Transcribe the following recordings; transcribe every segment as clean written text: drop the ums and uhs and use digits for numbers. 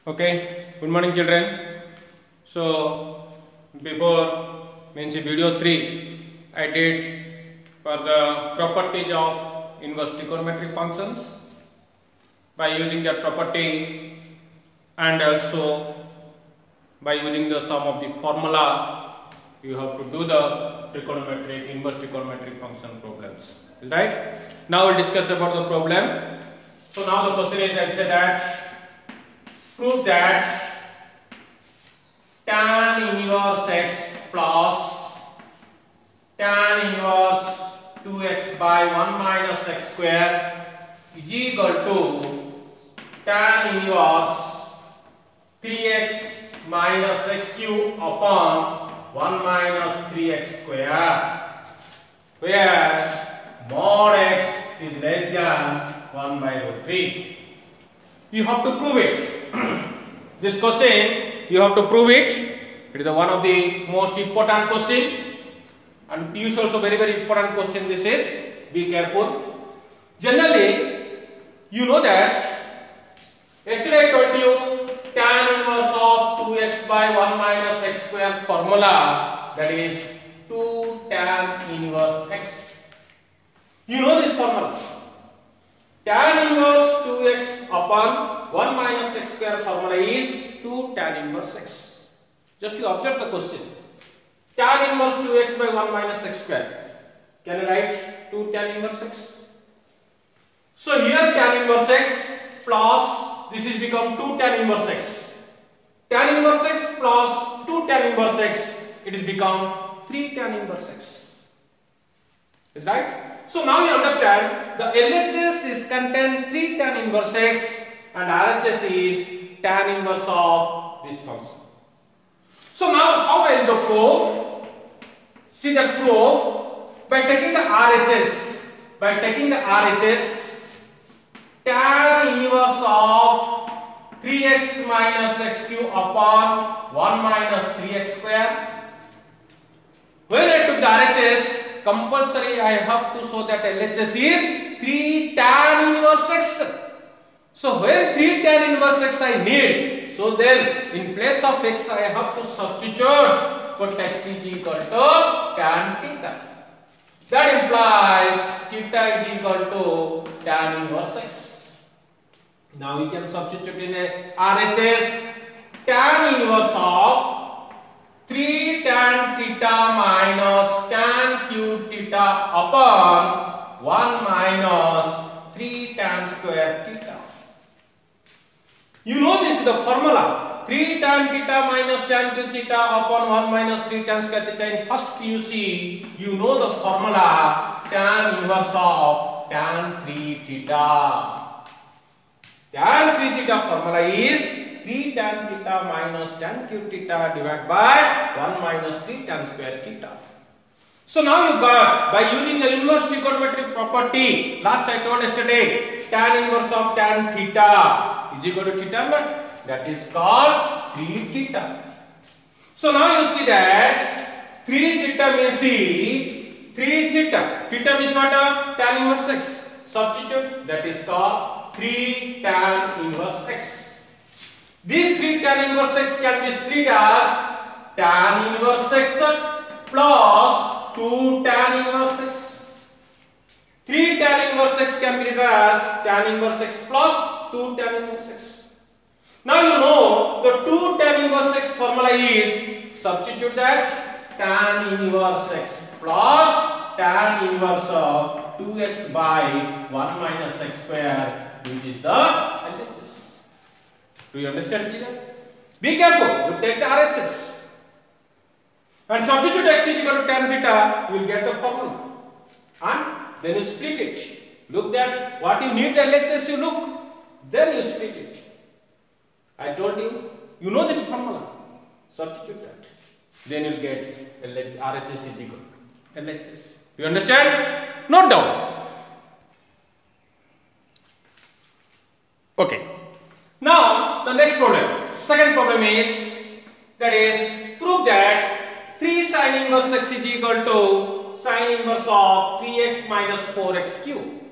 Okay, good morning children. So before means video 3 I did for the properties of inverse trigonometric functions by using that property and also by using the sum of the formula you have to do the inverse trigonometric function problems. Is right? Now we'll discuss about the problem. So now the question is I say that prove that tan inverse x plus tan inverse 2x by 1 minus x square is equal to tan inverse 3x minus x cube upon 1 minus 3x square, where mod x is less than 1 by root 3. You have to prove it. This question you have to prove it. It is one of the most important question, and use also very important question. This is, be careful. Generally, you know that yesterday I told you tan inverse of 2x by 1 minus x square formula, that is 2 tan inverse x. You know this formula. Tan inverse 2x upon 1 minus x square formula is 2 tan inverse x. Just you observe the question. Tan inverse 2x by 1 minus x square. Can you write 2 tan inverse x? So here tan inverse x plus this is become 2 tan inverse x. Tan inverse x plus 2 tan inverse x. It is become 3 tan inverse x. Is right? So now you understand the LHS is contain 3 tan inverse x and RHS is tan inverse of this function. So now how I will prove? See the proof by taking the RHS. By taking the RHS, tan inverse of 3x minus x cube upon 1 minus 3x square. When I took the RHS, compulsory I have to show that LHS is 3 tan inverse x. So when 3 tan inverse x I need, so then in place of x I have to substitute put x is equal to tan theta. That implies theta is equal to tan inverse x. Now we can substitute in a RHS tan inverse of 3 tan theta minus tan cube theta upon 1 minus 3 tan square theta. You know this is the formula. 3 tan theta minus tan cube theta upon 1 minus 3 tan square theta. In first PUC, you know the formula tan inverse of tan 3 theta. Tan 3 theta formula is 3 tan theta minus tan cube theta divided by 1 minus 3 tan square theta. So now you got, by using the inverse trigonometric property, last I told yesterday, tan inverse of tan theta is equal to theta, that is called 3 theta. So now you see that 3 theta means 3 theta. Theta means what? Tan inverse x. Substitute, that is called 3 tan inverse x. This 3 tan inverse x can be split as tan inverse x plus 2 tan inverse x. 3 tan inverse x can be written as tan inverse x plus 2 tan inverse x. Now you know the 2 tan inverse x formula is, substitute that tan inverse x plus tan inverse of 2x by 1 minus x square, which is the LHS. Do you understand clear? Be careful, you take the RHS and substitute x is equal to tan theta, you will get the formula and then you split it. Look that what you need the LHS, you look, then you split it. I told you, you know this formula, substitute that, then you will get RHS is equal to LHS. Do you understand? Note down. Okay. Now the next problem, second problem is, that is, prove that 3 sin inverse x is equal to sin inverse of 3x minus 4x cube.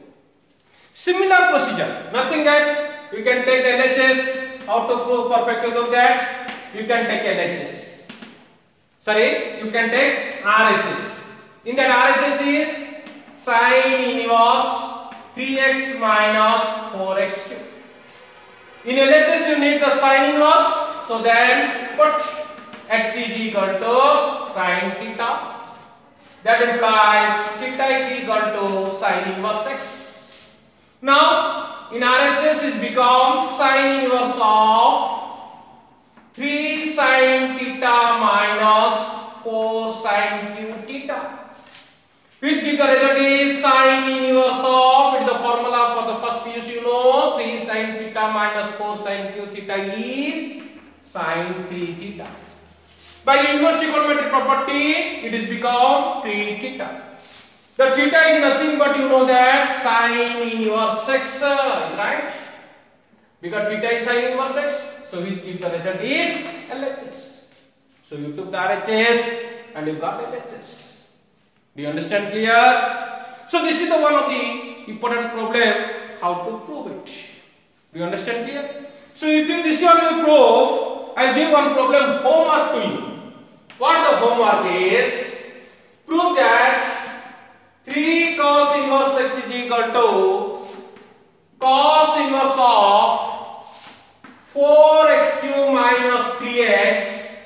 Similar procedure, nothing that you can take LHS. How to prove perfect? Look that you can take LHS. Sorry, you can take RHS. In that RHS is sine inverse 3x minus 4x cube. In LHS you need the sine inverse, so then put x is equal to sine theta. That implies theta is equal to sine inverse x. Now in RHS is become sine inverse of 3 sine theta minus 4 sine cube theta. Which gives the result is sine inverse of, in the formula for the first piece you know, 3 sine theta minus 4 sine cube theta is sine 3 theta. By the inverse trigonometric property, it is become 3 theta. The theta is nothing but you know that sine inverse x, right? Because theta is sine inverse x, so which gives the result is LHS. So you took the RHS and you got LHS. Do you understand clear? So this is the one of the important problem, how to prove it. Do you understand clear? So if you this one you prove, I'll give one problem homework to you. What the homework is, prove that 3 cos inverse x is equal to cos inverse of 4x cube minus 3x,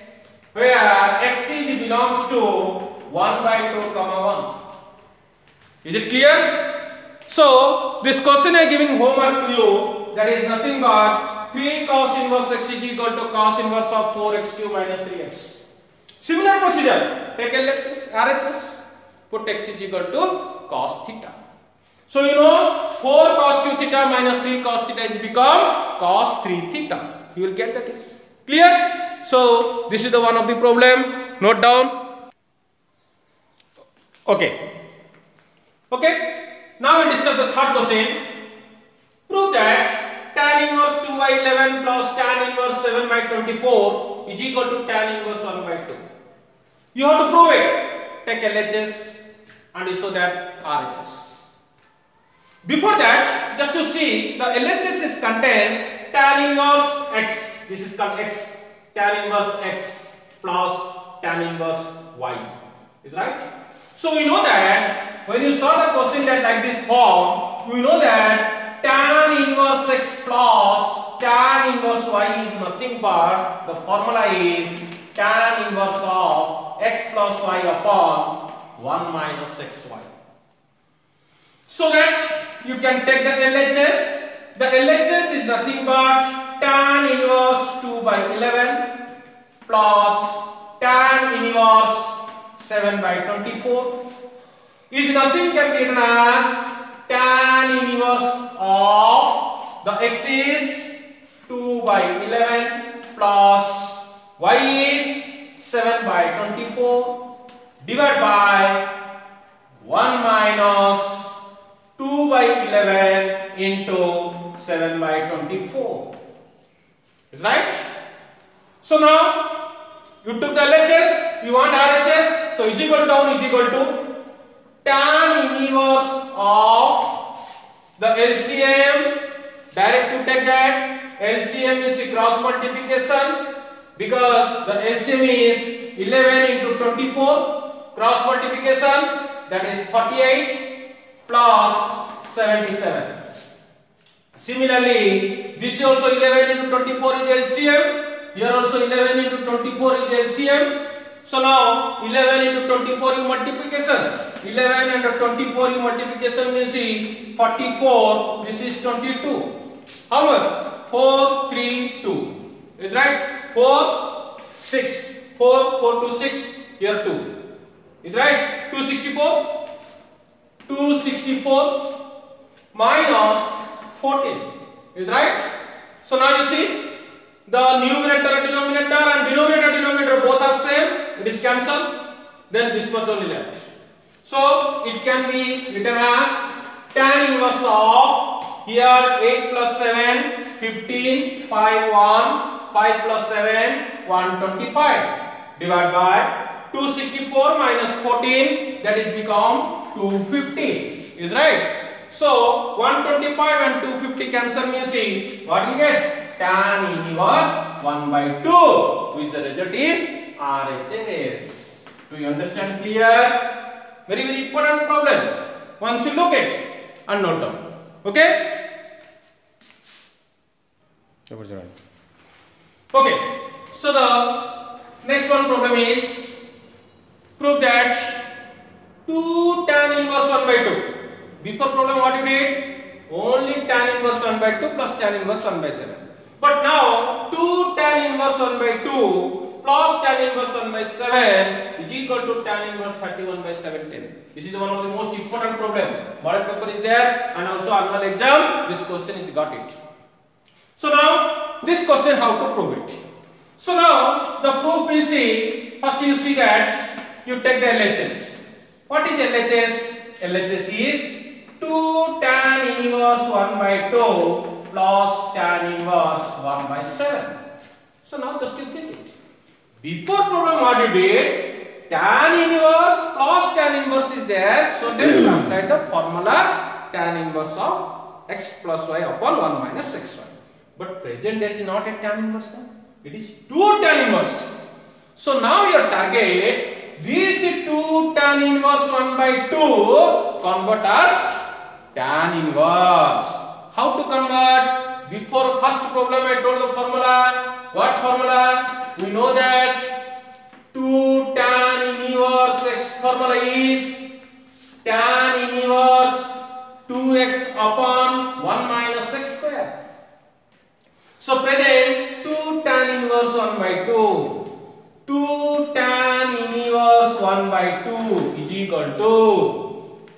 where x is belongs to 1 by 2 comma 1. Is it clear? So this question I am giving homework to you, that is nothing but 3 cos inverse x is equal to cos inverse of 4x cube minus 3x. Similar procedure, take LHS, RHS, put x is equal to cos theta. So you know 4 cos cube theta minus 3 cos theta is become cos 3 theta. You will get that is clear. So this is the one of the problem. Note down. Okay. Now we discuss the third question. Prove that tan inverse 2 by 11 plus tan inverse 7 by 24 is equal to tan inverse 1 by 2. You have to prove it. Take LHS and you show that RHS. Before that, just to see, the LHS is contain tan inverse x. This is called x. Tan inverse x plus tan inverse y. Is right? So we know that when you saw the question that like this form, we know that tan inverse x plus tan inverse y is nothing but the formula is tan inverse of x plus y upon 1 minus xy. So that you can take the LHS. The LHS is nothing but tan inverse 2 by 11 plus tan inverse 7 by 24 is nothing can be written as tan inverse of the x is 2 by 11 plus y is 7 by 24 divided by 1 minus 2 by 11 into 7 by 24. Is right? So now you took the LHS, you want RHS, so is equal down is equal to tan inverse of the LCM. Direct to take that LCM is a cross multiplication because the LCM is 11 into 24 cross multiplication, that is 48 plus 77. Similarly, this is also 11 into 24 is LCM. Here also 11 into 24 is LCM. So now 11 into 24 is multiplication. 11 and 24 is multiplication means 44. This is 22. How much? 4, 3, 2. Is right? 4, 6. 4, 4 to 6. Here 2. Is right? 264. 264 minus 14. Is right? So now you see the numerator, denominator and denominator both are same. It is cancelled. Then this much only left. So it can be written as tan inverse of here 8 plus 7, 15, 5, 1, 5 plus 7, 125 divided by 264 minus 14, that is become 250. Is right? So 125 and 250 cancel means see what you get? Tan inverse 1 by 2, which the result is RHS. Do you understand? Clear? Very very important problem. Once you look at and note down. Okay? Okay. So the next one problem is prove that 2 tan inverse 1 by 2. Before problem what you did? Only tan inverse 1 by 2 plus tan inverse 1 by 7. But now 2 tan inverse 1 by 2 plus tan inverse 1 by 7 is equal to tan inverse 31 by 17. This is one of the most important problem. Model paper is there and also annual exam. This question is got it. So now this question how to prove it. So now the proof is see, first you see that you take the LHS. What is LHS? LHS is 2 tan inverse 1 by 2 plus tan inverse 1 by 7. So now just you think it. Before problem what you did, tan inverse plus tan inverse is there. So then you apply the formula tan inverse of x plus y upon 1 minus xy. But present there is not a tan inverse. It is 2 tan inverse. So now your target, this 2 tan inverse 1 by 2 convert as tan inverse. How to convert? Before first problem I told the formula. What formula? We know that 2 tan inverse x formula is tan inverse 2x upon 1 minus x square. So present 2 tan inverse 1 by 2. 2 tan inverse 1 by 2 is equal to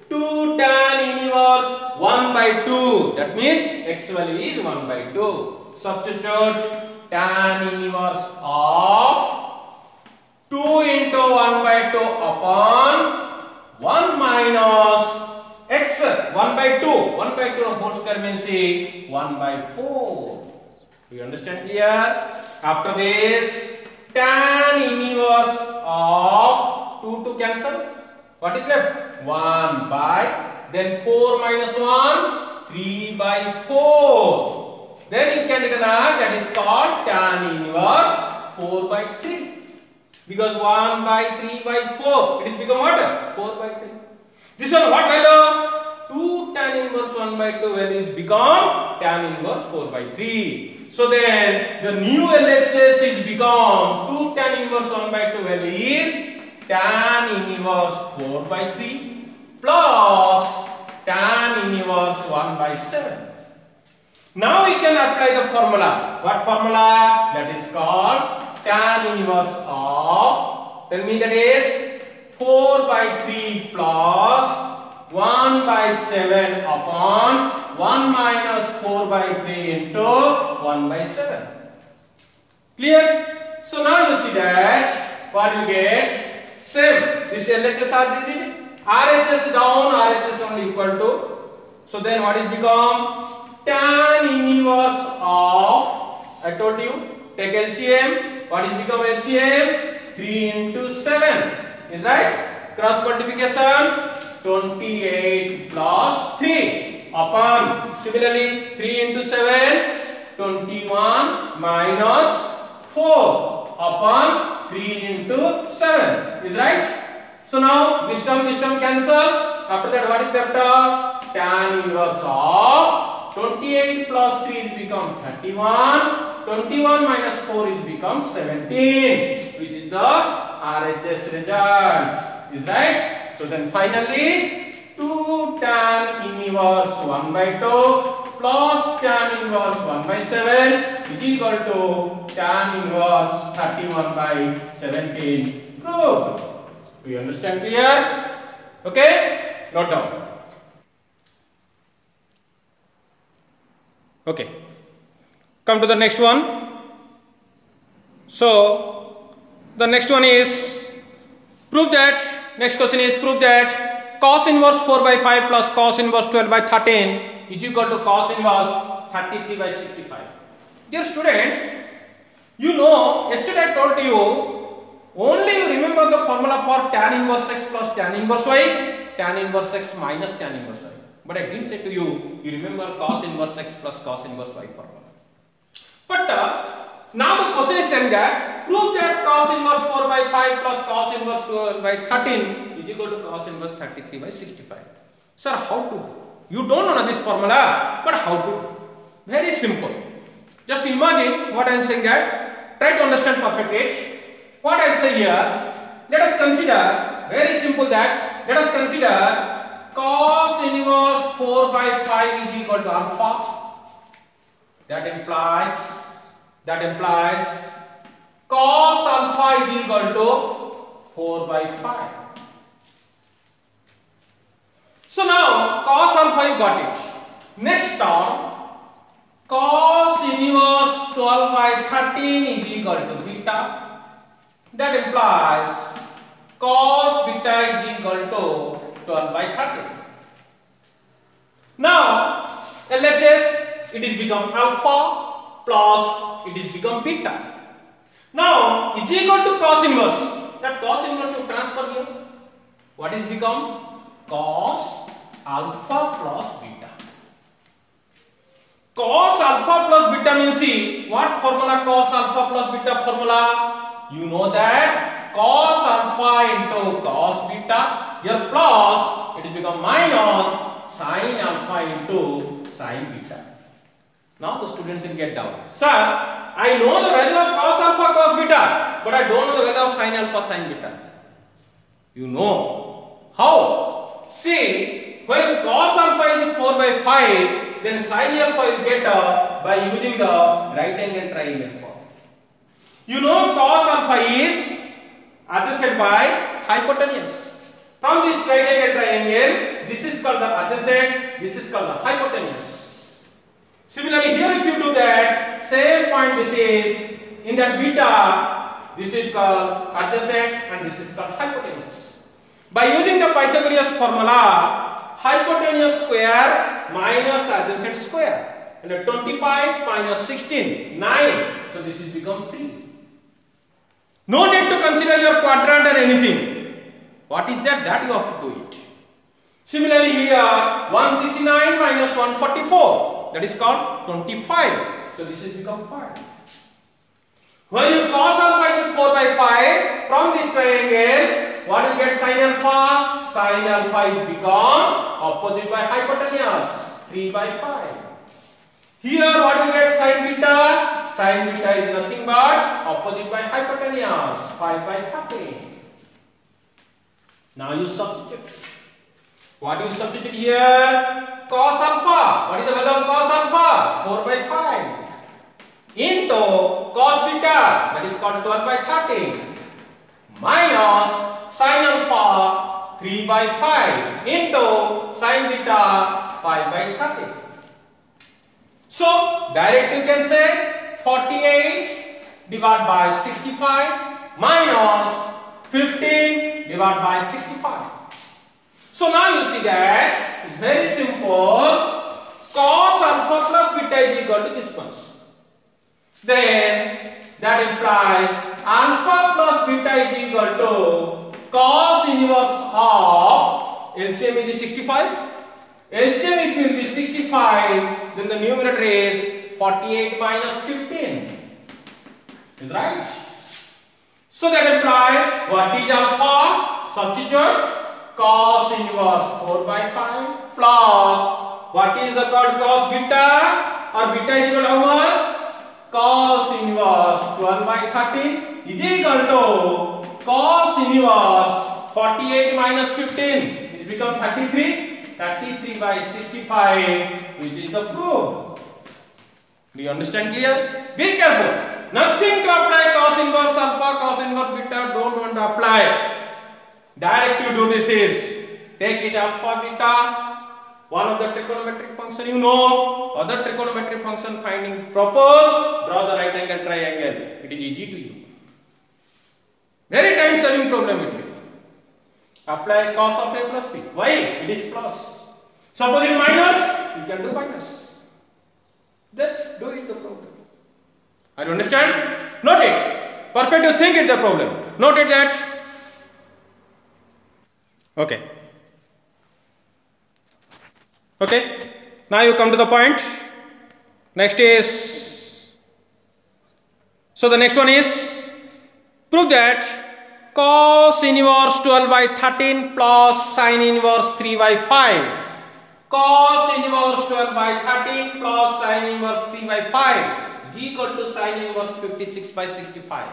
2 tan inverse 1 by 2. That means x value is 1 by 2. Substitute tan inverse of 2 into 1 by 2 upon 1 minus x 1 by 2. 1 by 2 whole square means 1 by 4. Do you understand clear? After this, tan inverse of 2 to cancel. What is left? 1 by, then 4 minus 1, 3 by 4. Then you can recognize that is called tan inverse 4 by 3. Because 1 by 3 by 4, it is become what? 4 by 3. This one what value? 2 tan inverse 1 by 2 value is become tan inverse 4 by 3. So then the new LHS is become 2 tan inverse 1 by 2 value is tan inverse 4 by 3 plus tan inverse 1 by 7. Now we can apply the formula. What formula? That is called tan inverse of, tell me that is 4 by 3 plus 1 by 7 upon 1 minus 4 by 3 into 1 by 7. Clear? So now you see that what you get? Same. This LHS RHS down, RHS only equal to. So then what is become? Tan inverse of, I told you, take LCM. What is become LCM? 3 into 7. Is right? Cross multiplication. 28 plus 3 upon, similarly 3 into 7, 21 minus 4 upon 3 into 7. Is right? So now this term cancel. After that what is left? Tan inverse of 28 plus 3 is become 31. 21 minus 4 is become 17, which is the RHS result. Is right? So then finally 2 tan inverse 1 by 2 plus tan inverse 1 by 7 is equal to tan inverse 31 by 17. Proved. Do you understand clear? Okay? Note down. Okay. Come to the next one. So the next one is prove that. Next question is prove that cos inverse 4 by 5 plus cos inverse 12 by 13 is equal to cos inverse 33 by 65. Dear students, you know yesterday I told you only you remember the formula for tan inverse x plus tan inverse y, tan inverse x minus tan inverse y. But I didn't say to you, you remember cos inverse x plus cos inverse y formula. But now the question is saying that prove that cos inverse 4 by 5 plus cos inverse 12 by 13 is equal to cos inverse 33 by 65. Sir, how to do? You don't know this formula, but how to do? Very simple. Just imagine what I am saying that. Try to understand perfectly. What I say here, let us consider, very simple that, let us consider cos inverse 4 by 5 is equal to alpha. That implies cos alpha is equal to 4 by 5. So now cos alpha you got it. Next term, cos inverse 12 by 13 is equal to beta. That implies cos beta is equal to 12 by 13. Now LHS, it is become alpha plus it is become beta. Now is equal to cos inverse. That cos inverse you transfer here. What is become? Cos alpha plus beta. Cos alpha plus beta means, see what formula cos alpha plus beta formula? You know that cos alpha into cos beta, here plus it is become minus sin alpha into sin beta. Now the students will get down. Sir, I know the value of cos alpha cos beta, but I don't know the value of sin alpha sin beta. You know how? See, when cos alpha is 4 by 5, then sin alpha is get by using the right angle triangle form. You know cos alpha is adjacent by hypotenuse. From this right angle triangle, this is called the adjacent, this is called the hypotenuse. Similarly, here if you do that, same point this is, in that beta, this is called adjacent and this is called hypotenuse. By using the Pythagoras formula, hypotenuse square minus adjacent square, and 25 minus 16, 9. So this is become 3. No need to consider your quadrant or anything. What is that? That you have to do it. Similarly here, 169 minus 144, that is called 25. So this is become 5. When you cos alpha is 4 by 5, from this triangle, what will get sin alpha? Sin alpha is become opposite by hypotenuse, 3 by 5. Here what will get sin beta? Sin beta is nothing but opposite by hypotenuse, 5 by 30. Now you substitute. What do you substitute here? Cos alpha. What is the value of cos alpha? 4 by 5. Into cos beta, that is called 12 by 30. Minus sin alpha 3 by 5 into sin beta 5 by 30. So directly you can say 48 divided by 65 minus 15 divided by 65. So now you see that it's very simple. Cos alpha plus beta is equal to this much. Then that implies alpha plus beta is equal to cos inverse of LCM is 65. LCM if will be 65, then the numerator is 48 minus 15. Is right? So that implies what is alpha? Substitute cos inverse 4 by 5 plus what is the called cos beta, or beta is equal to how much? Cos inverse 12 by 30 is equal to cos inverse 48 minus 15 is become 33. 33 by 65, which is the proof. Do you understand clear? Be careful. Nothing to apply cos inverse alpha, cos inverse beta. Don't want to apply. Directly do this is take it alpha beta, one of the trigonometric function you know, other trigonometric function finding propose, draw the right angle triangle. It is easy to you. Very time saving problem it will be. Apply cos of a plus b. Why? It is plus. Suppose it is minus, you can do minus. Then do it the problem. Are you understand? Note it. Perfect, you think it the problem. Note it that. Okay. Okay, now you come to the point. Next is, so the next one is, prove that cos inverse 12 by 13 plus sin inverse 3 by 5. Cos inverse 12 by 13 plus sin inverse 3 by 5 is equal to sin inverse 56 by 65.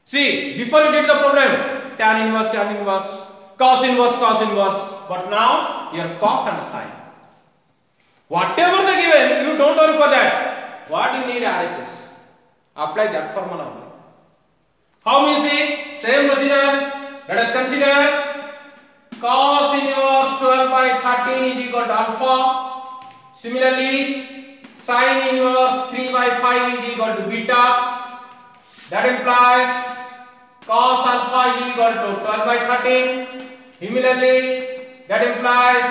See, before you did the problem, tan inverse, cos inverse, but now here cos and sin. Whatever the given, you don't worry for that. What you need RHS? Apply that formula only. How we see? Same procedure. Let us consider cos inverse 12 by 13 is equal to alpha. Similarly, sin inverse 3 by 5 is equal to beta. That implies cos alpha is equal to 12 by 13. Similarly, that implies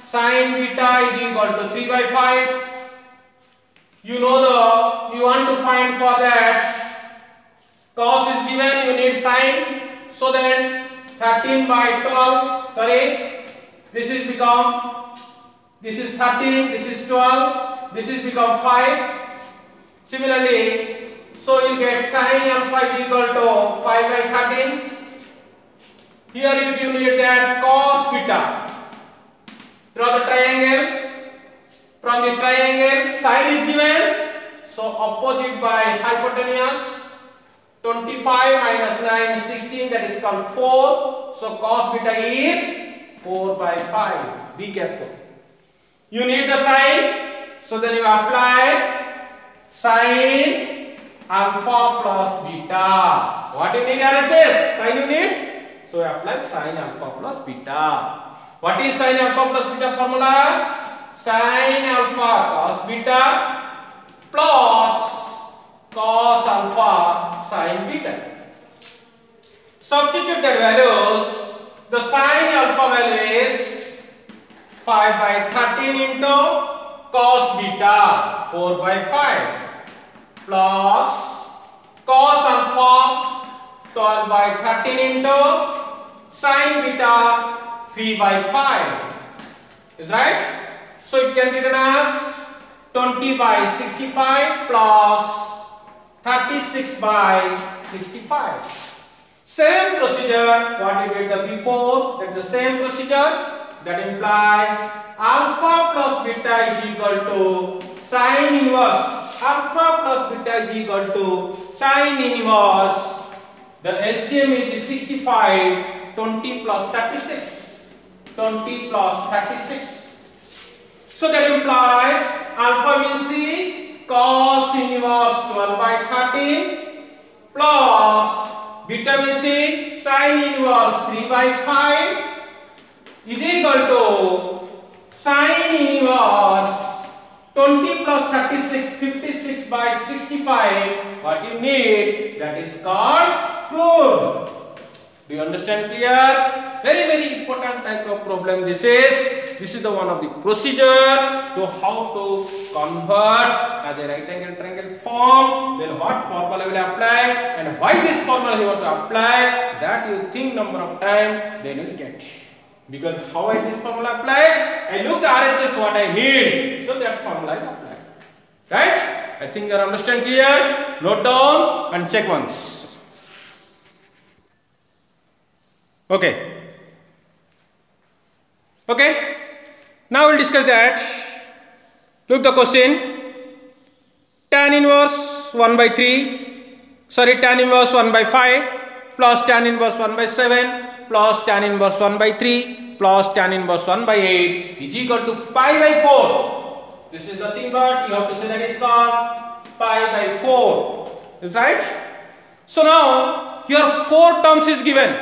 sin beta is equal to 3 by 5. You want to find for that cos is given, you need sin. So then 13 by 12, this is 13, this is 12, this is become 5. Similarly, so you get sin alpha is equal to 5 by 13. Here if you need that cos beta, draw the triangle. From this triangle, sine is given, so opposite by hypotenuse. 25 minus 9 is 16, that is called 4. So cos beta is 4 by 5. Be careful. You need the sine, so then you apply sine alpha plus beta. What you need RHS? Sine you need? So apply sine alpha plus beta. What is sine alpha plus beta formula? Sin alpha cos beta plus cos alpha sin beta. Substitute the values. The sin alpha value is 5 by 13 into cos beta 4 by 5 plus cos alpha 12 by 13 into sin beta 3 by 5. Is right? So it can be written as 20 by 65 plus 36 by 65. Same procedure what we did the before, that's the same procedure. That implies alpha plus beta is equal to sin inverse. Alpha plus beta is equal to sin inverse. The LCM is 65, 20 plus 36. 20 plus 36. So that implies alpha means C cos inverse 12 by 13 plus beta means C sin inverse 3 by 5 is equal to sin inverse 20 plus 36, 56 by 65. What you need, that is called proved. Do you understand clear? Very important type of problem this is the one of the procedure to how to convert as a right angle triangle form. Then what formula will apply and why this formula you want to apply, that you think number of time, then you get. Because how I this formula apply, I look the RHS what I need, so that formula is applied. Right? I think you understand clear. Note down and check once. Okay. Now we'll discuss that. Look the question. Tan inverse 1 by 5 plus tan inverse 1 by 7 plus tan inverse 1 by 3 plus tan inverse 1 by 8 is equal to pi by 4. This is nothing but you have to say that is called pi by 4. Is right? So now here 4 terms is given.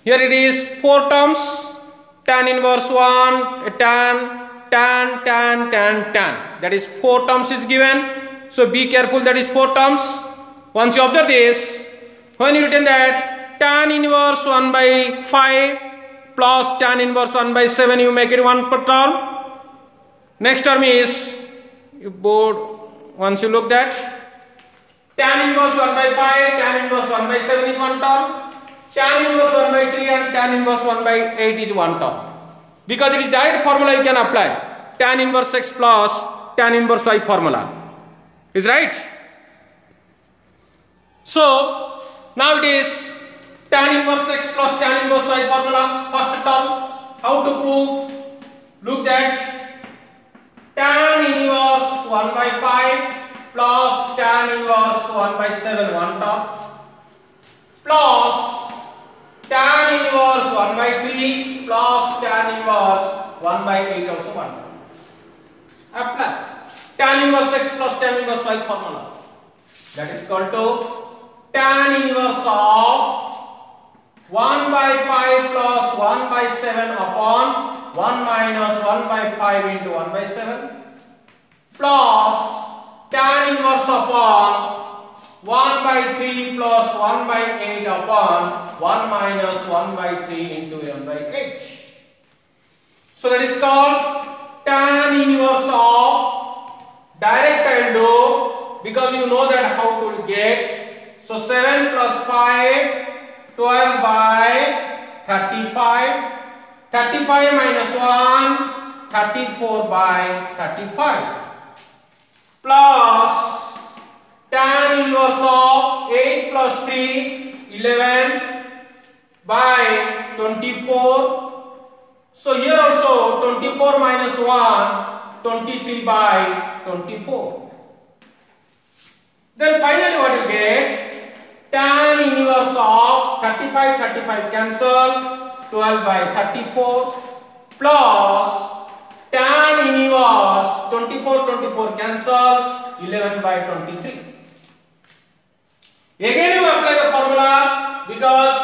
Here it is 4 terms. Tan inverse 1, tan. That is 4 terms is given. So be careful, that is 4 terms. Once you observe this, when you written that tan inverse 1 by 5 plus tan inverse 1 by 7, you make it one per term. Next term is, once you look that, tan inverse 1 by 5, tan inverse 1 by 7 is one term. Tan inverse 1 by 3 and tan inverse 1 by 8 is one term. Because it is direct formula you can apply. Tan inverse x plus tan inverse y formula. Is right? So, now it is tan inverse x plus tan inverse y formula. First term. How to prove? Look at tan inverse 1 by 5 plus tan inverse 1 by 7 one term plus tan inverse 1 by 3 plus tan inverse 1 by 8 also one term. Apply tan inverse x plus tan inverse y formula. That is equal to tan inverse of 1 by 5 plus 1 by 7 upon 1 minus 1 by 5 into 1 by 7 plus tan inverse upon 1 by 3 plus 1 by 8 upon 1 minus 1 by 3 into 1 by 8. So that is called tan inverse of direct I'll do, because you know that how to get. So 7 plus 5, 12 by 35. 35 minus 1, 34 by 35. Plus tan inverse of 8 plus 3, 11 by 24. So here also 24 minus 1, 23 by 24. Then finally what you get? Tan inverse of 35, 35 cancel. 12 by 34 plus tan inverse 24, 24 cancel. 11 by 23. Again you apply the formula, because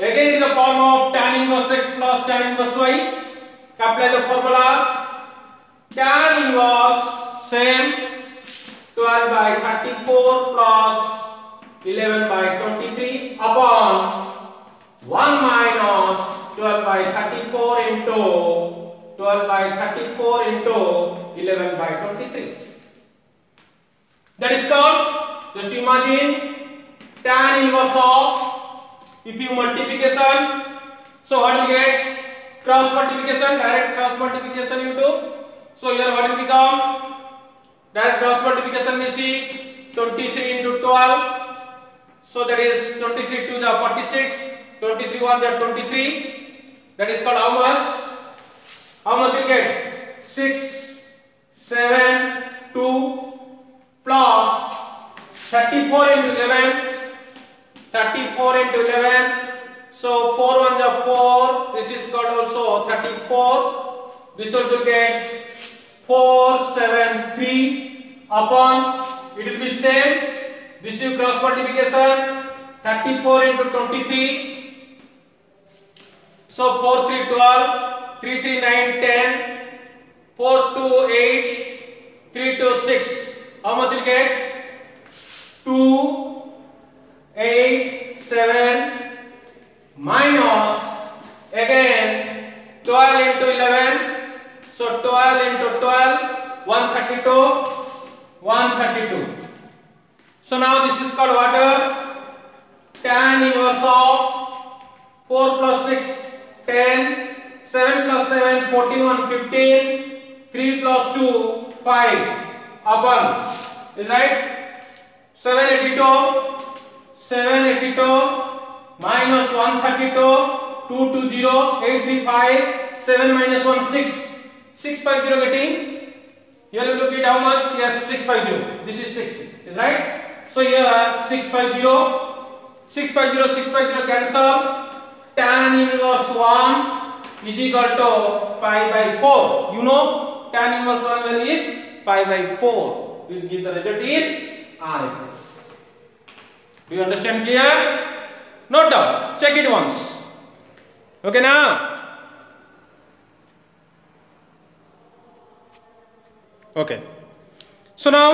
again in the form of tan inverse x plus tan inverse y. Apply the formula. Tan inverse same 12 by 34 plus 11 by 23 upon 1 minus 12 by 34 into 12 by 34 into 11 by 23. That is called, just imagine, tan inverse of, if you multiplication, so what you get? Cross multiplication, direct cross multiplication into, so here what will become? Direct cross multiplication we see 23 into 12, so that is 23 to the 46, 23 1 the 23. That is called how much? How much you get? 6, 7, 2 plus 34 into 11. 34 into 11. So 4 1 the 4. This is called also 34. This also get 4, 7, 3 upon. It will be same. This is cross multiplication. 34 into 23. So 4 3 12, 3 3 9 10, 4 2 8, 3 2 6. How much will get? 2 8 7 minus again 12 into 11. So 12 into 12, 132, 132. So now this is called what? Tan inverse of 4 plus 6. 10, 7 plus 7, 14, 1, 15, 3 plus 2, 5, upon, is right? 782, 782, minus 132, 220, 835, 7 minus 1, 6, 650 getting, here you look at how much, yes, 650, this is 6, is right? So here 650, 650, 650 cancel. Tan inverse 1 is equal to pi by 4. You know tan inverse 1 value is pi by 4. This give the result is RHS. Do you understand clear? Note down. Check it once. Okay now? Okay. So now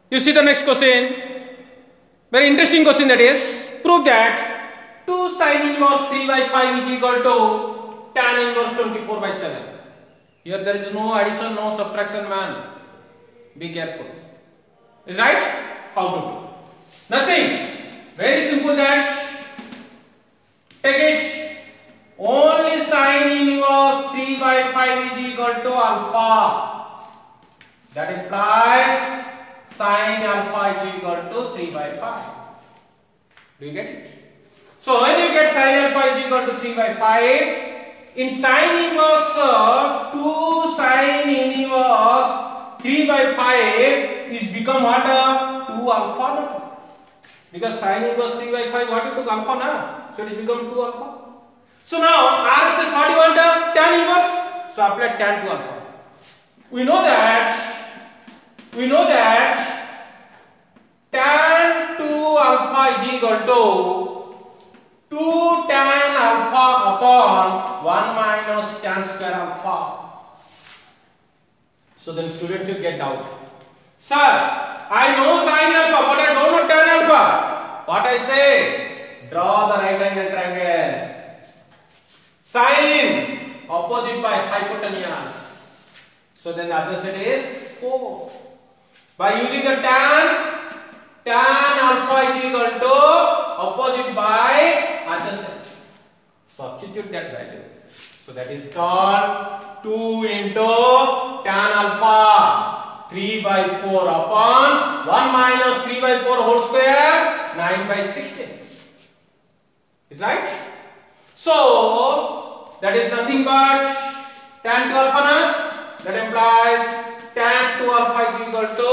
you see the next question. Very interesting question, that is, prove that 2 sin inverse 3 by 5 is equal to tan inverse 24 by 7. Here there is no addition, no subtraction, man. Be careful. Is right? How to do? Nothing. Very simple that. Take it. only sine inverse 3 by 5 is equal to alpha. That implies sine alpha is equal to 3 by 5. Do you get it? So when you get sine alpha is equal to 3 by 5, in sine inverse 2 sine inverse 3 by 5 is become what? 2 alpha. Because sine inverse 3 by 5 what you took alpha na? So it is become 2 alpha. So now RHS what you want? Tan inverse. So apply tan to alpha. We know that tan 2 alpha is equal to 2 tan alpha upon 1 minus tan square alpha. So then students will get doubt. Sir, I know sine alpha but I don't know tan alpha. What I say? Draw the right angle triangle. Sine opposite by hypotenuse. So then the adjacent is 4. By using the tan alpha is equal to opposite by adjacent. Substitute that value. So that is called 2 into tan alpha 3 by 4 upon 1 minus 3 by 4 whole square 9 by 16. Is right? So that is nothing but tan 2 alpha na? That implies tan 2 alpha is equal to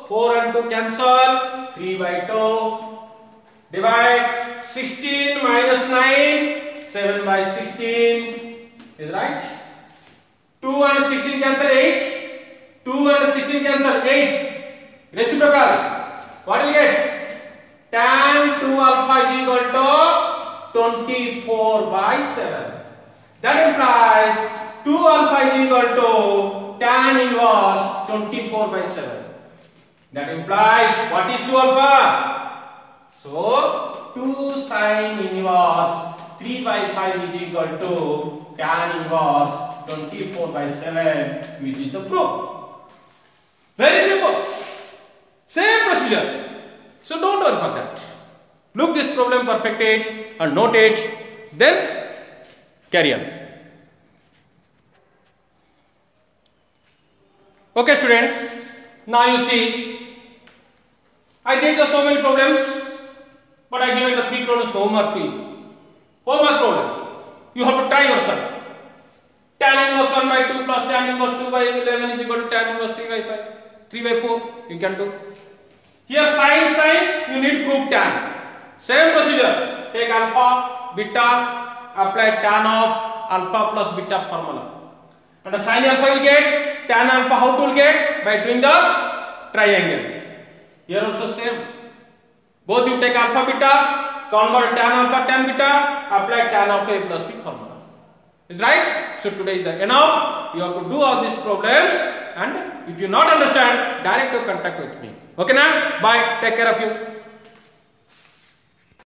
4 and 2 cancel 3 by 2 divide 16 minus 9 7 by 16 is right. 2 and 16 cancel 8 2 and 16 cancel 8 reciprocal what will you get? Tan 2 alpha is equal to 24 by 7. That implies 2 alpha is equal to tan inverse 24 by 7. That implies what is 2 alpha? So 2 sine inverse 3 by 5 is equal to tan inverse 24 by 7, which is the proof. Very simple. Same procedure. So don't worry for that. Look this problem, perfect it and note it, then carry on. Okay students, now you see I did the so many problems, but I given the 3 problems homework to you. Homework problem. You have to try yourself. Tan inverse 1 by 2 plus tan inverse 2 by 11 is equal to tan inverse 3 by 5. 3 by 4 you can do. Here sine you need proof tan. Same procedure. Take alpha, beta, apply tan of alpha plus beta formula. And the sine alpha will get, tan alpha how to will get? By doing the triangle. Here also same. Both you take alpha beta, convert tan alpha tan beta, apply tan alpha a plus b formula. Is right? So today is the enough. You have to do all these problems, and if you not understand, direct your contact with me. Okay now? Bye. Take care of you.